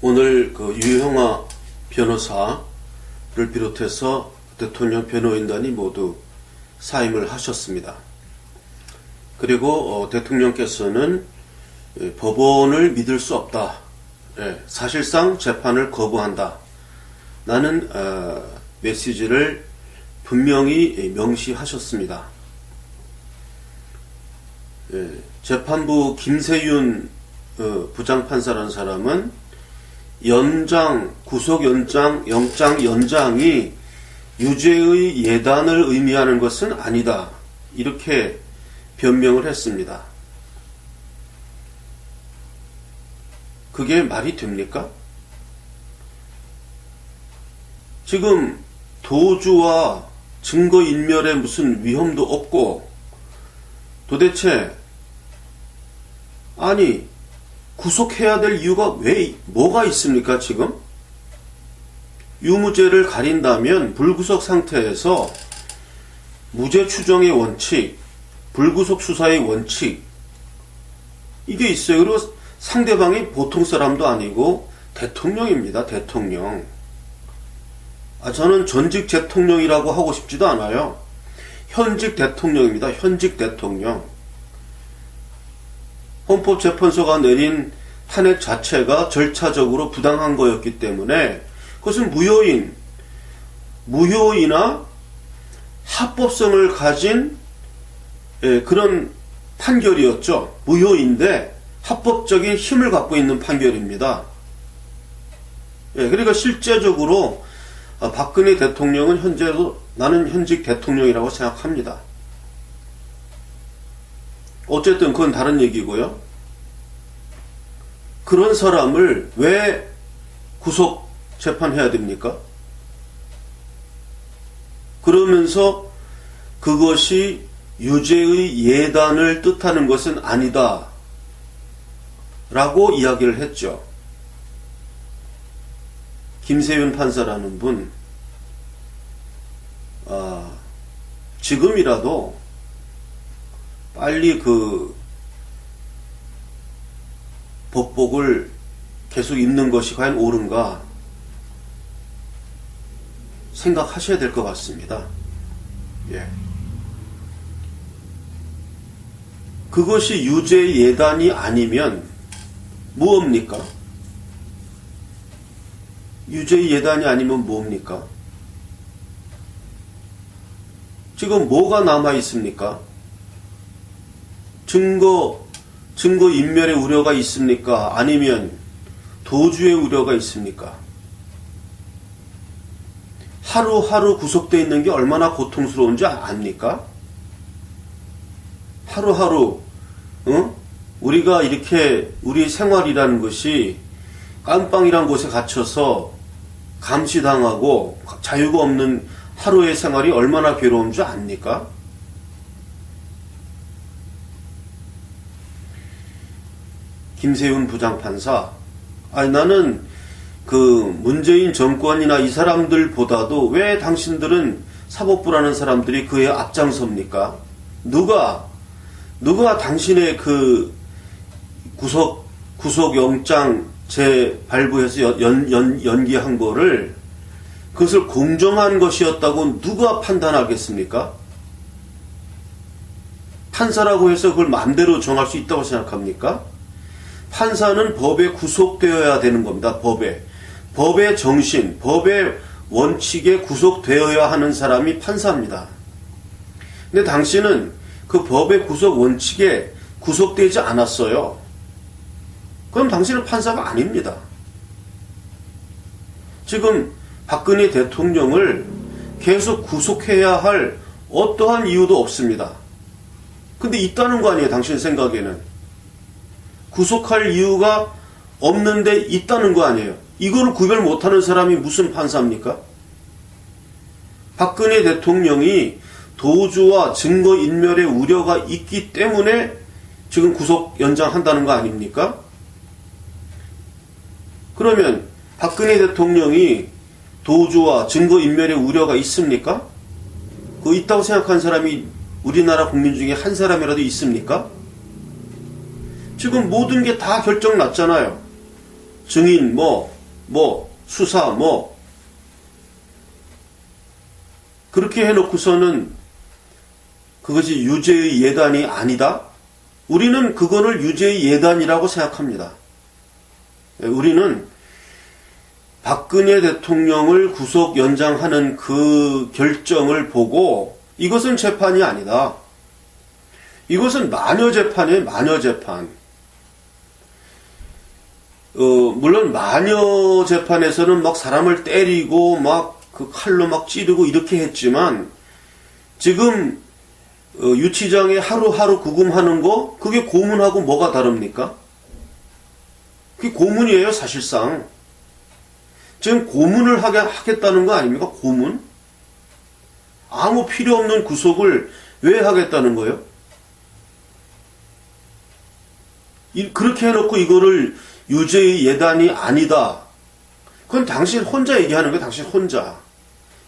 오늘 그 유형아 변호사를 비롯해서 대통령 변호인단이 모두 사임을 하셨습니다. 그리고 대통령께서는 법원을 믿을 수 없다. 사실상 재판을 거부한다. 라는 메시지를 분명히 명시하셨습니다. 재판부 김세윤 부장판사라는 사람은 구속 영장 연장이 유죄의 예단을 의미하는 것은 아니다. 이렇게 변명을 했습니다. 그게 말이 됩니까? 지금 도주와 증거인멸에 무슨 위험도 없고 도대체 아니 구속해야 될 이유가 뭐가 있습니까 지금? 유무죄를 가린다면 불구속 상태에서 무죄 추정의 원칙, 불구속 수사의 원칙 이게 있어요. 그리고 상대방이 보통 사람도 아니고 대통령입니다. 대통령. 저는 전직 대통령이라고 하고 싶지도 않아요. 현직 대통령입니다. 현직 대통령. 헌법재판소가 내린 탄핵 자체가 절차적으로 부당한 거였기 때문에 그것은 무효이나 합법성을 가진 그런 판결이었죠. 무효인데 합법적인 힘을 갖고 있는 판결입니다. 그러니까 실제적으로 박근혜 대통령은 현재도 나는 현직 대통령이라고 생각합니다. 어쨌든 그건 다른 얘기고요. 그런 사람을 왜 구속 재판해야 됩니까? 그러면서 그것이 유죄의 예단을 뜻하는 것은 아니다 라고 이야기를 했죠. 김세윤 판사라는 분, 지금이라도 빨리 그 법복을 계속 입는 것이 과연 옳은가 생각하셔야 될 것 같습니다. 그것이 유죄 예단이 아니면 무엇입니까? 유죄 예단이 아니면 뭡니까? 지금 뭐가 남아 있습니까? 증거인멸의 우려가 있습니까? 아니면 도주의 우려가 있습니까? 하루하루 구속되어 있는 게 얼마나 고통스러운지 압니까? 하루하루 우리가 이렇게 우리 생활이라는 것이 깜빵이란 곳에 갇혀서 감시당하고 자유가 없는 하루의 생활이 얼마나 괴로운 줄 압니까? 김세윤 부장판사, 나는 그 문재인 정권이나 이 사람들보다도 왜 당신들은 사법부라는 사람들이 그에 앞장섭니까? 누가 당신의 그 구속영장 재발부해서 연기한 거를 그것을 공정한 것이었다고 누가 판단하겠습니까? 판사라고 해서 그걸 마음대로 정할 수 있다고 생각합니까? 판사는 법에 구속되어야 되는 겁니다. 법의 정신, 법의 원칙에 구속되어야 하는 사람이 판사입니다. 근데 당신은 그 법의 구속 원칙에 구속되지 않았어요. 그럼 당신은 판사가 아닙니다. 지금 박근혜 대통령을 계속 구속해야 할 어떠한 이유도 없습니다. 근데 있다는 거 아니에요, 당신 생각에는. 구속할 이유가 없는데 있다는 거 아니에요. 이거를 구별 못하는 사람이 무슨 판사입니까? 박근혜 대통령이 도주와 증거인멸의 우려가 있기 때문에 지금 구속 연장한다는 거 아닙니까? 그러면 박근혜 대통령이 도주와 증거인멸의 우려가 있습니까? 그거 있다고 생각하는 사람이 우리나라 국민 중에 한 사람이라도 있습니까? 지금 모든 게 다 결정 났잖아요. 증인, 수사, 그렇게 해놓고서는 그것이 유죄의 예단이 아니다? 우리는 그거를 유죄의 예단이라고 생각합니다. 우리는 박근혜 대통령을 구속 연장하는 그 결정을 보고 이것은 재판이 아니다. 이것은 마녀 재판이에요, 마녀 재판. 물론 마녀 재판에서는 막 사람을 때리고 막 그 칼로 막 찌르고 이렇게 했지만 지금 유치장에 하루하루 구금하는 거 그게 고문하고 뭐가 다릅니까? 그게 고문이에요, 사실상. 지금 고문을 하겠다는 거 아닙니까? 고문? 아무 필요 없는 구속을 왜 하겠다는 거예요? 그렇게 해놓고 이거를 유죄의 예단이 아니다. 그건 당신 혼자 얘기하는 거예요. 당신 혼자.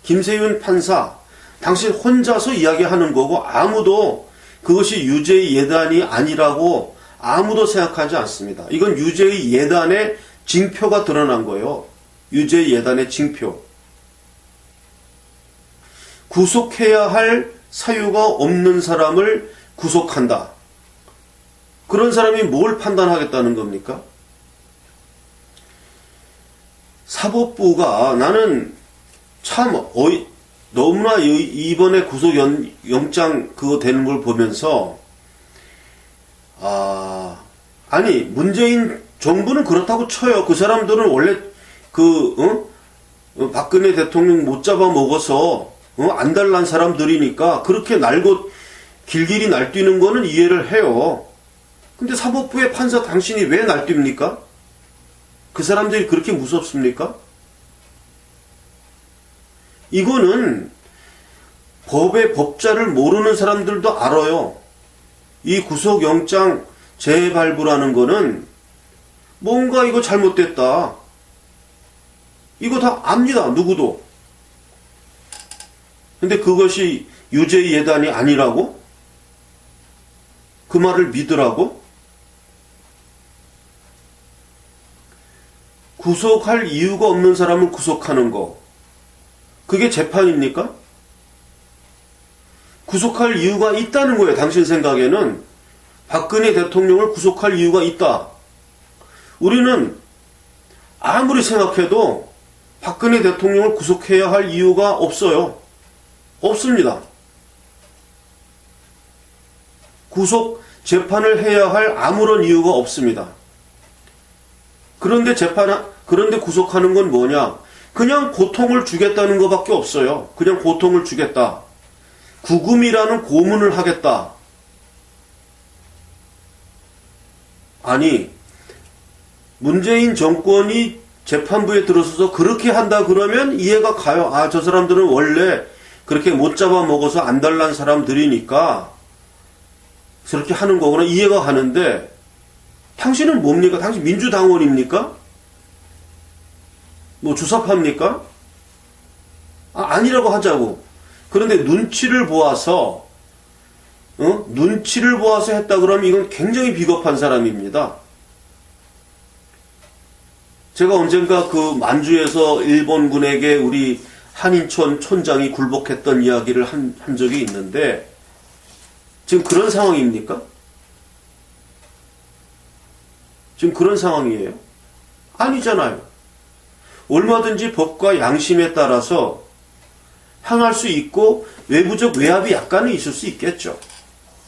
김세윤 판사, 당신 혼자서 이야기하는 거고 아무도 그것이 유죄의 예단이 아니라고 아무도 생각하지 않습니다. 이건 유죄의 예단의 징표가 드러난 거예요. 유죄의 예단의 징표. 구속해야 할 사유가 없는 사람을 구속한다. 그런 사람이 뭘 판단하겠다는 겁니까? 사법부가 나는 참 너무나 이번에 구속영장 그거 되는 걸 보면서 아니 문재인 정부는 그렇다고 쳐요. 그 사람들은 원래 박근혜 대통령 못 잡아먹어서 안달난 사람들이니까 그렇게 날고 길길이 날뛰는 거는 이해를 해요. 근데 사법부의 판사 당신이 왜 날뜁니까? 그 사람들이 그렇게 무섭습니까? 이거는 법의 법자를 모르는 사람들도 알아요. 이 구속영장 재발부라는 거는 뭔가 이거 잘못됐다. 이거 다 압니다. 누구도. 근데 그것이 유죄의 예단이 아니라고? 그 말을 믿으라고? 구속할 이유가 없는 사람을 구속하는 거. 그게 재판입니까? 구속할 이유가 있다는 거예요. 당신 생각에는. 박근혜 대통령을 구속할 이유가 있다. 우리는 아무리 생각해도 박근혜 대통령을 구속해야 할 이유가 없어요. 없습니다. 구속 재판을 해야 할 아무런 이유가 없습니다. 그런데 구속하는 건 뭐냐? 그냥 고통을 주겠다는 것밖에 없어요. 그냥 고통을 주겠다. 구금이라는 고문을 하겠다. 아니, 문재인 정권이 재판부에 들어서서 그렇게 한다 그러면 이해가 가요. 저 사람들은 원래 그렇게 못 잡아먹어서 안달난 사람들이니까 그렇게 하는 거구나. 이해가 가는데 당신은 뭡니까? 당신 민주당원입니까? 주사파입니까? 아니라고 하자고. 그런데 눈치를 보아서 했다 그러면 이건 굉장히 비겁한 사람입니다. 제가 언젠가 그 만주에서 일본군에게 우리 한인촌 촌장이 굴복했던 이야기를 한 적이 있는데 지금 그런 상황입니까? 지금 그런 상황이에요? 아니잖아요. 얼마든지 법과 양심에 따라서 향할 수 있고 외부적 외압이 약간은 있을 수 있겠죠.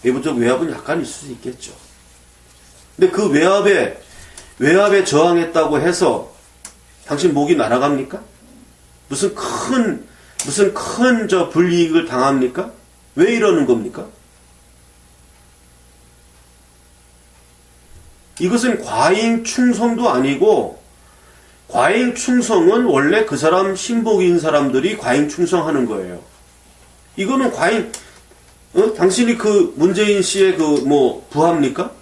외부적 외압은 약간 있을 수 있겠죠. 근데 그 외압에 저항했다고 해서 당신 목이 날아갑니까? 무슨 큰 불이익을 당합니까? 왜 이러는 겁니까? 이것은 과잉 충성도 아니고 과잉 충성은 원래 그 사람 신복인 사람들이 과잉 충성하는 거예요. 이거는 당신이 그 문재인 씨의 부하입니까?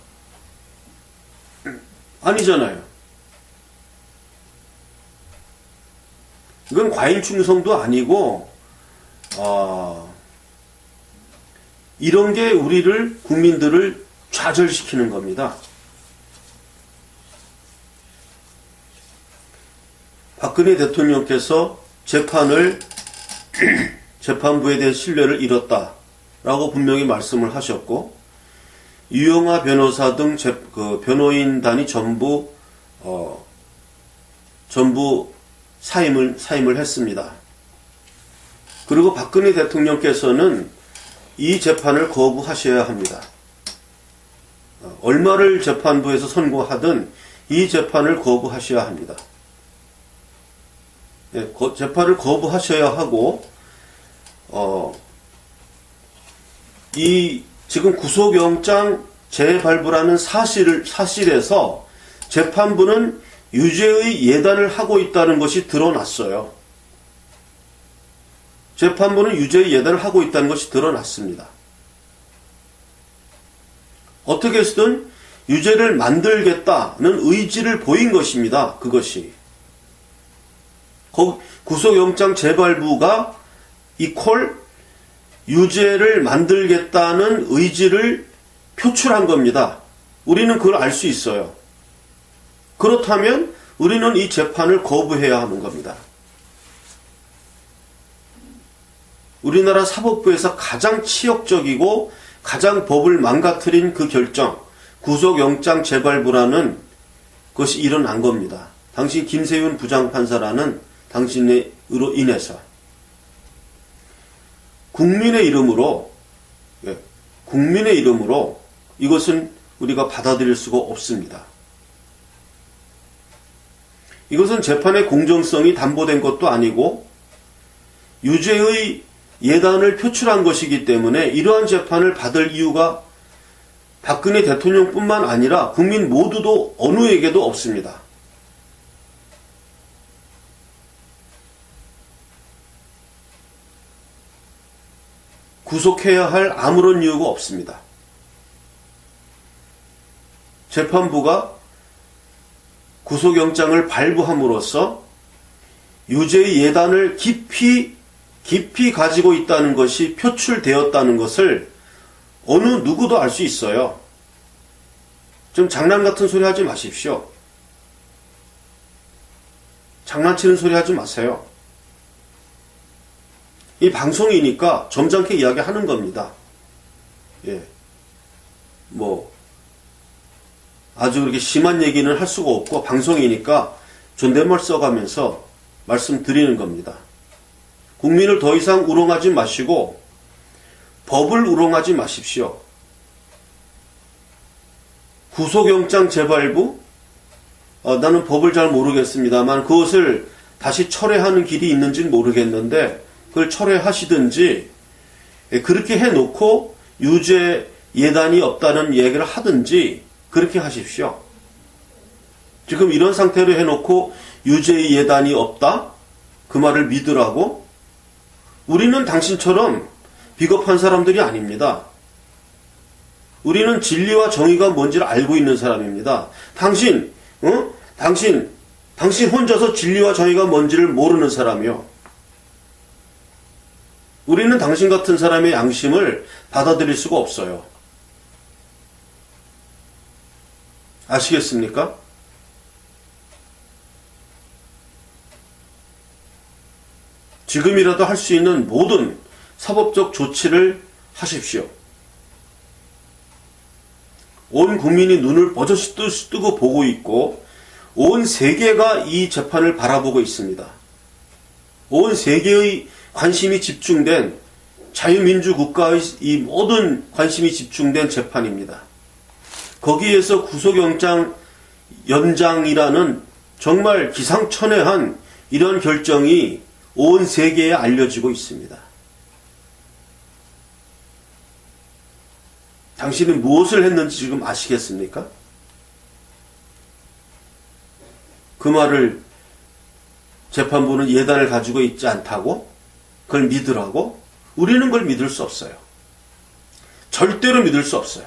아니잖아요. 이건 과잉 충성도 아니고 이런 게 우리를, 국민들을 좌절시키는 겁니다. 박근혜 대통령께서 재판부에 대한 신뢰를 잃었다라고 분명히 말씀을 하셨고, 유영하 변호사 등 변호인단이 전부 사임을 했습니다. 그리고 박근혜 대통령께서는 이 재판을 거부하셔야 합니다. 얼마를 재판부에서 선고하든 이 재판을 거부하셔야 합니다. 재판을 거부하셔야 하고, 이 지금 구속영장 재발부라는 사실에서 재판부는 유죄의 예단을 하고 있다는 것이 드러났어요. 재판부는 유죄의 예단을 하고 있다는 것이 드러났습니다. 어떻게 해서든 유죄를 만들겠다는 의지를 보인 것입니다. 그것이. 구속영장 재발부가 이퀄 유죄를 만들겠다는 의지를 표출한 겁니다. 우리는 그걸 알 수 있어요. 그렇다면 우리는 이 재판을 거부해야 하는 겁니다. 우리나라 사법부에서 가장 치욕적이고 가장 법을 망가뜨린 그 결정, 구속영장 재발부라는 것이 일어난 겁니다. 당시 김세윤 부장판사라는 당신으로 인해서. 국민의 이름으로 이것은 우리가 받아들일 수가 없습니다. 이것은 재판의 공정성이 담보된 것도 아니고 유죄의 예단을 표출한 것이기 때문에 이러한 재판을 받을 이유가 박근혜 대통령뿐만 아니라 국민 모두도 어느에게도 없습니다. 구속해야 할 아무런 이유가 없습니다. 재판부가 구속영장을 발부함으로써 유죄의 예단을 깊이 가지고 있다는 것이 표출되었다는 것을 어느 누구도 알 수 있어요. 좀 장난 같은 소리 하지 마십시오. 장난치는 소리 하지 마세요. 이 방송이니까 점잖게 이야기하는 겁니다. 아주 그렇게 심한 얘기는 할 수가 없고 방송이니까 존댓말 써가면서 말씀드리는 겁니다. 국민을 더 이상 우롱하지 마시고 법을 우롱하지 마십시오. 구속영장 재발부? 나는 법을 잘 모르겠습니다만 그것을 다시 철회하는 길이 있는지는 모르겠는데 그걸 철회하시든지 그렇게 해놓고 유죄 예단이 없다는 얘기를 하든지 그렇게 하십시오. 지금 이런 상태로 해놓고 유죄의 예단이 없다? 그 말을 믿으라고? 우리는 당신처럼 비겁한 사람들이 아닙니다. 우리는 진리와 정의가 뭔지를 알고 있는 사람입니다. 당신 혼자서 진리와 정의가 뭔지를 모르는 사람이요. 우리는 당신 같은 사람의 양심을 받아들일 수가 없어요. 아시겠습니까? 지금이라도 할 수 있는 모든 사법적 조치를 하십시오. 온 국민이 눈을 버젓이 뜨고 보고 있고 온 세계가 이 재판을 바라보고 있습니다. 온 세계의 관심이 집중된 자유민주국가의 이 모든 관심이 집중된 재판입니다. 거기에서 구속영장 연장이라는 정말 기상천외한 이런 결정이 온 세계에 알려지고 있습니다. 당신은 무엇을 했는지 지금 아시겠습니까? 그 말을 재판부는 예단을 가지고 있지 않다고? 그걸 믿으라고? 우리는 그걸 믿을 수 없어요. 절대로 믿을 수 없어요.